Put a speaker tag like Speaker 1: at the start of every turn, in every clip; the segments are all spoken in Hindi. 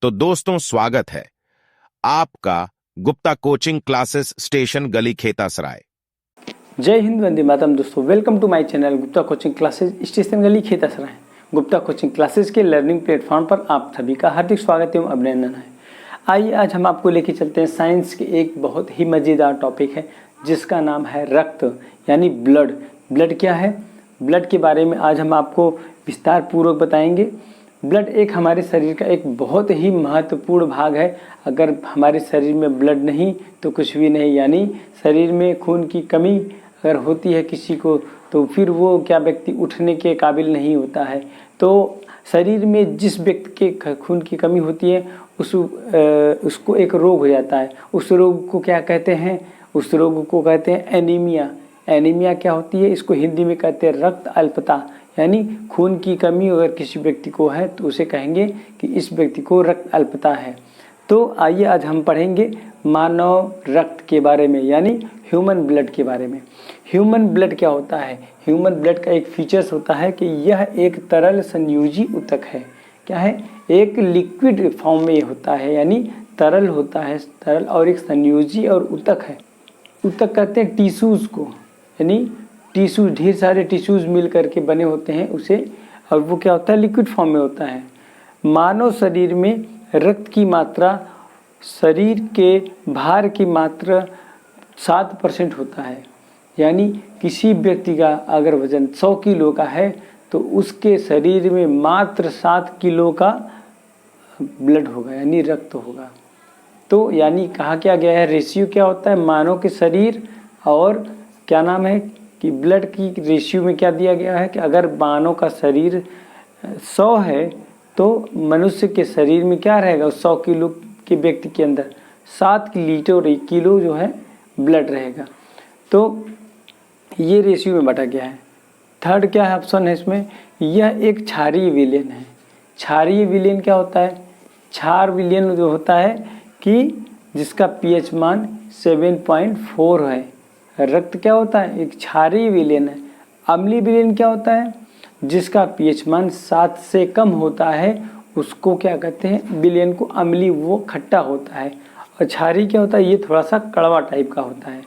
Speaker 1: तो दोस्तों स्वागत है आपका गुप्ता कोचिंग क्लासेस स्टेशन गली खेतासराय।
Speaker 2: जय हिंद, वंदे मातरम। दोस्तों welcome to my channel Gupta coaching classes station गली खेतासराय। गुप्ता कोचिंग क्लासेस के लर्निंग प्लेटफॉर्म पर आप सभी का हार्दिक स्वागत एवं अभिनंदन है। आइए आज हम आपको लेके चलते हैं साइंस के एक बहुत ही मज़ेदार टॉपिक है जिसका नाम है रक्त यानी ब्लड। ब्लड क्या है, ब्लड के बारे में आज हम आपको विस्तार पूर्वक बताएंगे। ब्लड एक हमारे शरीर का एक बहुत ही महत्वपूर्ण भाग है। अगर हमारे शरीर में ब्लड नहीं तो कुछ भी नहीं, यानी शरीर में खून की कमी अगर होती है किसी को तो फिर वो व्यक्ति उठने के काबिल नहीं होता है। तो शरीर में जिस व्यक्ति के खून की कमी होती है उसको एक रोग हो जाता है। उस रोग को क्या कहते हैं? उस रोग को कहते हैं एनीमिया। एनीमिया क्या होती है? इसको हिंदी में कहते हैं रक्त अल्पता, यानी खून की कमी अगर किसी व्यक्ति को है तो उसे कहेंगे कि इस व्यक्ति को रक्त अल्पता है। तो आइए आज हम पढ़ेंगे मानव रक्त के बारे में, यानी ह्यूमन ब्लड के बारे में। ह्यूमन ब्लड क्या होता है? ह्यूमन ब्लड का एक फीचर्स होता है कि यह एक तरल संयोजी ऊतक है। क्या है? एक लिक्विड फॉर्म में होता है, यानी तरल होता है, तरल, और एक संयोजी और ऊतक है। ऊतक कहते हैं टिश्यूज़ को, यानी टिश्यू, ढेर सारे टिश्यूज़ मिल करके बने होते हैं उसे, और वो क्या होता है? लिक्विड फॉर्म में होता है। मानव शरीर में रक्त की मात्रा शरीर के भार की मात्रा 7% होता है। यानी किसी व्यक्ति का अगर वजन 100 किलो का है तो उसके शरीर में मात्र 7 किलो का ब्लड होगा, यानी रक्त होगा। तो यानी कहा क्या गया है, रेशियो क्या होता है मानव के शरीर और क्या नाम है कि ब्लड की रेशियो में क्या दिया गया है कि अगर मानव का शरीर 100 है तो मनुष्य के शरीर में क्या रहेगा? 100 किलो के व्यक्ति के अंदर 7 लीटर 1 किलो जो है ब्लड रहेगा। तो ये रेशियो में बांटा गया है। थर्ड क्या है ऑप्शन है इसमें? यह एक क्षारीय विलयन है। क्षारीय विलयन क्या होता है? क्षार विलयन जो होता है कि जिसका पीएच मान 7.4 है। रक्त क्या होता है? एक क्षारीय विलयन है। अम्लीय विलयन क्या होता है? जिसका पीएच मान 7 से कम होता है उसको क्या कहते हैं? विलयन को अम्लीय, वो खट्टा होता है। और क्षारीय क्या होता है? ये थोड़ा सा कड़वा टाइप का होता है।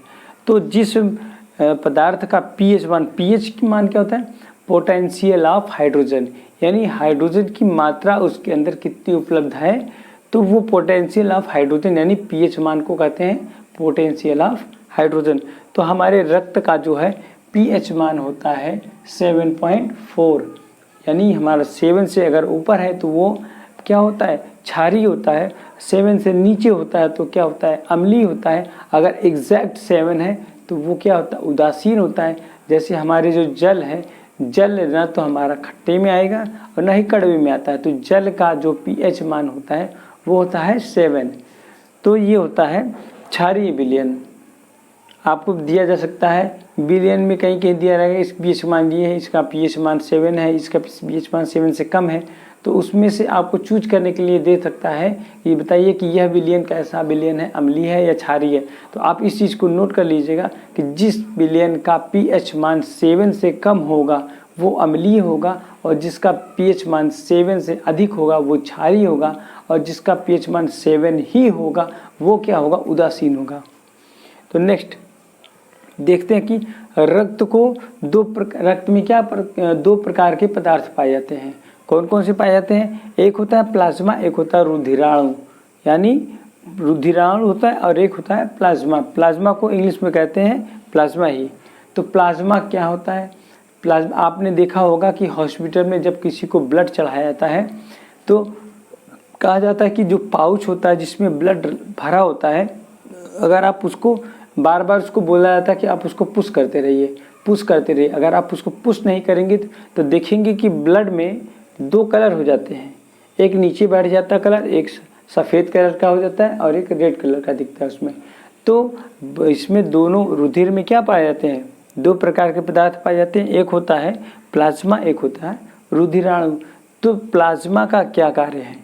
Speaker 2: तो जिस पदार्थ का पीएच की मान क्या होता है? पोटेंशियल ऑफ हाइड्रोजन, यानी हाइड्रोजन की मात्रा उसके अंदर कितनी उपलब्ध है, तो वो पोटेंशियल ऑफ हाइड्रोजन यानी पीएच मान को कहते हैं पोटेंशियल ऑफ हाइड्रोजन। तो हमारे रक्त का जो है पीएच मान होता है 7.4, यानी हमारा 7 से अगर ऊपर है तो वो क्या होता है? क्षारीय होता है। 7 से नीचे होता है तो क्या होता है? अम्लीय होता है। अगर एग्जैक्ट 7 है तो वो क्या होता है? उदासीन होता है। जैसे हमारे जो जल है, जल ना तो हमारा खट्टे में आएगा और ना ही कड़वे में आता है। तो जल का जो पीएच मान होता है वो होता है 7। तो ये होता है क्षारीय विलयन। आपको दिया जा सकता है विलयन में कहीं कहीं दिया रहेगा इस पीएच मान ये है, इसका पीएच मान 7 है, इसका पीएच मान 7 से कम है। तो उसमें से आपको चूज करने के लिए दे सकता है, ये बताइए कि यह विलयन कैसा विलयन है, अम्लीय है या क्षारीय है। तो आप इस चीज़ को नोट कर लीजिएगा कि जिस विलयन का पीएच मान 7 से कम होगा वो अम्लीय होगा, और जिसका पीएच मान 7 से अधिक होगा वो क्षारीय होगा, और जिसका पीएच मान 7 ही होगा वो क्या होगा? उदासीन होगा। तो नेक्स्ट देखते हैं कि रक्त में क्या 2 प्रकार के पदार्थ पाए जाते हैं। कौन कौन से पाए जाते हैं? एक होता है प्लाज्मा, एक होता है रुधिराणु, यानी रुधिराणु होता है और एक होता है प्लाज्मा। प्लाज्मा को इंग्लिश में कहते हैं प्लाज्मा ही। तो प्लाज्मा क्या होता है? प्लाज्मा आपने देखा होगा कि हॉस्पिटल में जब किसी को ब्लड चढ़ाया जाता है तो कहा जाता है कि जो पाउच होता है जिसमें ब्लड भरा होता है, अगर आप उसको बार बार उसको बोला जाता है कि आप उसको पुश करते रहिए। अगर आप उसको पुश नहीं करेंगे तो देखेंगे कि ब्लड में 2 कलर हो जाते हैं। एक नीचे बैठ जाता है कलर, एक सफ़ेद कलर का हो जाता है और एक रेड कलर का दिखता है उसमें। तो इसमें दोनों रुधिर में क्या पाए जाते हैं? 2 प्रकार के पदार्थ पाए जाते हैं। एक होता है प्लाज्मा, एक होता है रुधिराणु। तो प्लाज्मा का क्या कार्य है?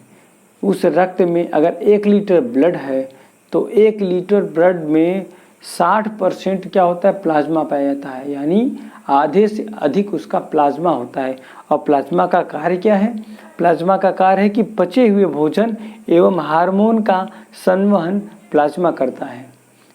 Speaker 2: उस रक्त में अगर 1 लीटर ब्लड है तो 1 लीटर ब्लड में 60% क्या होता है, प्लाज्मा पाया जाता है, यानी आधे से अधिक उसका प्लाज्मा होता है। और प्लाज्मा का कार्य क्या है? प्लाज्मा का कार्य है कि पचे हुए भोजन एवं हार्मोन का संवहन प्लाज्मा करता है।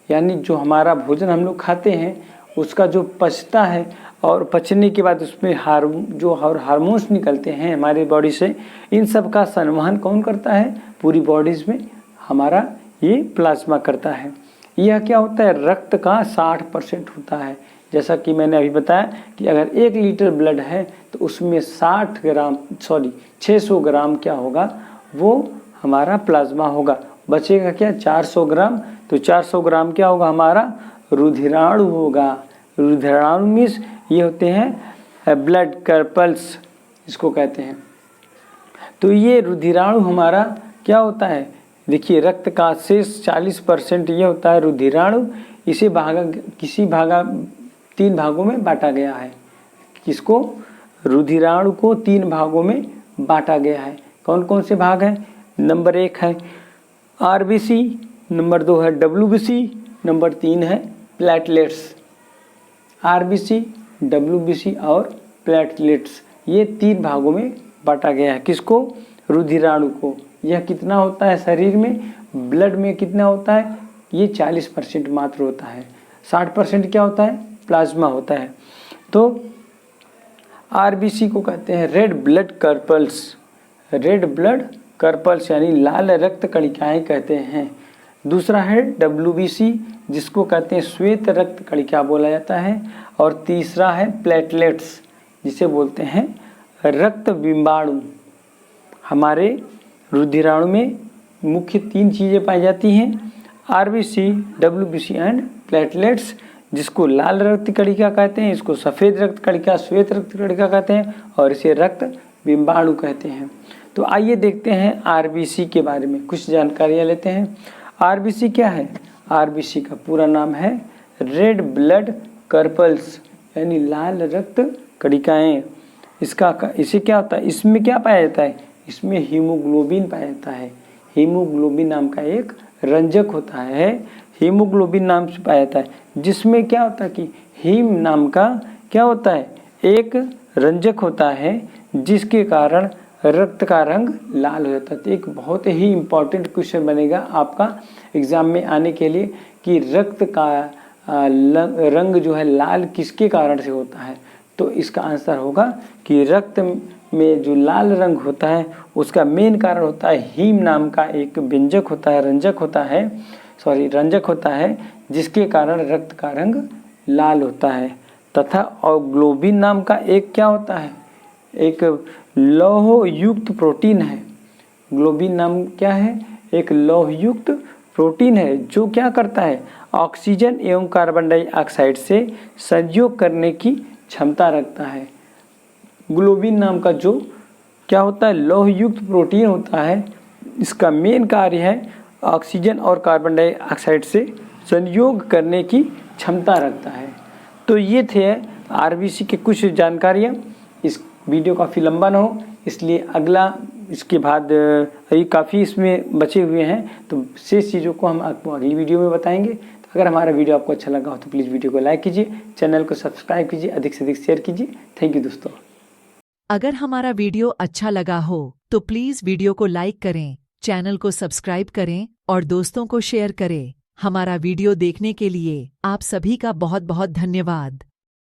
Speaker 2: यानी जो हमारा भोजन हम लोग खाते हैं उसका जो पचता है और पचने के बाद उसमें हार्मोन्स निकलते हैं हमारी बॉडी से, इन सब का संवहन कौन करता है? पूरी बॉडीज में हमारा ये प्लाज्मा करता है। यह क्या होता है? रक्त का 60% होता है। जैसा कि मैंने अभी बताया कि अगर 1 लीटर ब्लड है तो उसमें 600 ग्राम क्या होगा? वो हमारा प्लाज्मा होगा। बचेगा क्या? 400 ग्राम। तो 400 ग्राम क्या होगा? हमारा रुधिराणु होगा। रुधिराणु मीन्स ये होते हैं ब्लड कर्पल्स, इसको कहते हैं। तो ये रुधिराणु हमारा क्या होता है? देखिए, रक्त का शेष 40% ये होता है रुधिराणु। इसे तीन भागों में बांटा गया है। किसको? रुधिराणु को 3 भागों में बांटा गया है। कौन कौन से भाग हैं? नंबर 1 है आरबीसी, नंबर 2 है डब्ल्यूबीसी, नंबर 3 है प्लेटलेट्स। आरबीसी, डब्ल्यूबीसी और प्लेटलेट्स, ये 3 भागों में बांटा गया है। किसको? रुधिराणु को। यह कितना होता है शरीर में? ब्लड में कितना होता है? ये 40% मात्र होता है। 60% क्या होता है? प्लाज्मा होता है। तो आरबीसी को कहते हैं रेड ब्लड कर्पल्स। रेड ब्लड कर्पल्स यानी लाल रक्त कणिकाएं कहते हैं। दूसरा है डब्ल्यूबीसी, जिसको कहते हैं श्वेत रक्त कणिका बोला जाता है। और तीसरा है प्लेटलेट्स, जिसे बोलते हैं रक्त बिंबाणु। हमारे रुधिराणु में मुख्य 3 चीज़ें पाई जाती हैं, आरबीसी, डब्ल्यूबीसी एंड प्लेटलेट्स, जिसको लाल रक्त कणिका कहते हैं, इसको सफ़ेद रक्त कणिका, श्वेत रक्त कणिका कहते हैं, और इसे रक्त बिंबाणु कहते हैं। तो आइए देखते हैं आरबीसी के बारे में कुछ जानकारियाँ लेते हैं। आरबीसी क्या है? आरबीसी का पूरा नाम है रेड ब्लड कर्पल्स, यानी लाल रक्त कणिकाएं। इसे क्या होता है? इसमें क्या पाया जाता है? इसमें हीमोग्लोबिन पाया जाता है। हीमोग्लोबिन नाम का एक रंजक होता है, हीमोग्लोबिन नाम से पाया जाता है, जिसमें क्या होता है कि हीम नाम का क्या होता है? एक रंजक होता है, जिसके कारण रक्त का रंग लाल हो जाता है। तो एक बहुत ही इम्पॉर्टेंट क्वेश्चन बनेगा आपका एग्जाम में आने के लिए कि रक्त का रंग जो है लाल किसके कारण से होता है? तो इसका आंसर होगा कि रक्त में जो लाल रंग होता है उसका मेन कारण होता है हीम नाम का एक व्यंजक होता है, रंजक होता है, जिसके कारण रक्त का रंग लाल होता है। तथा और ग्लोबिन नाम का एक क्या होता है? एक लौह युक्त प्रोटीन है। ग्लोबिन नाम क्या है? एक लौह युक्त प्रोटीन है, जो क्या करता है? ऑक्सीजन एवं कार्बन डाइऑक्साइड से संयोग करने की क्षमता रखता है। ग्लोबिन नाम का जो क्या होता है? लौह युक्त प्रोटीन होता है। इसका मेन कार्य है ऑक्सीजन और कार्बन डाइऑक्साइड से संयोग करने की क्षमता रखता है। तो ये थे आरबीसी के कुछ जानकारियाँ। इस वीडियो काफ़ी लंबा ना हो, इसलिए अगला इसके बाद अभी काफ़ी इसमें बचे हुए हैं, तो शेष चीज़ों को हम आपको अगली वीडियो में बताएंगे। तो अगर हमारा वीडियो आपको अच्छा लगा हो तो प्लीज़ वीडियो को लाइक कीजिए, चैनल को सब्सक्राइब कीजिए, अधिक से अधिक शेयर कीजिए। थैंक यू दोस्तों।
Speaker 3: अगर हमारा वीडियो अच्छा लगा हो तो प्लीज़ वीडियो को लाइक करें, चैनल को सब्सक्राइब करें और दोस्तों को शेयर करें। हमारा वीडियो देखने के लिए आप सभी का बहुत बहुत धन्यवाद।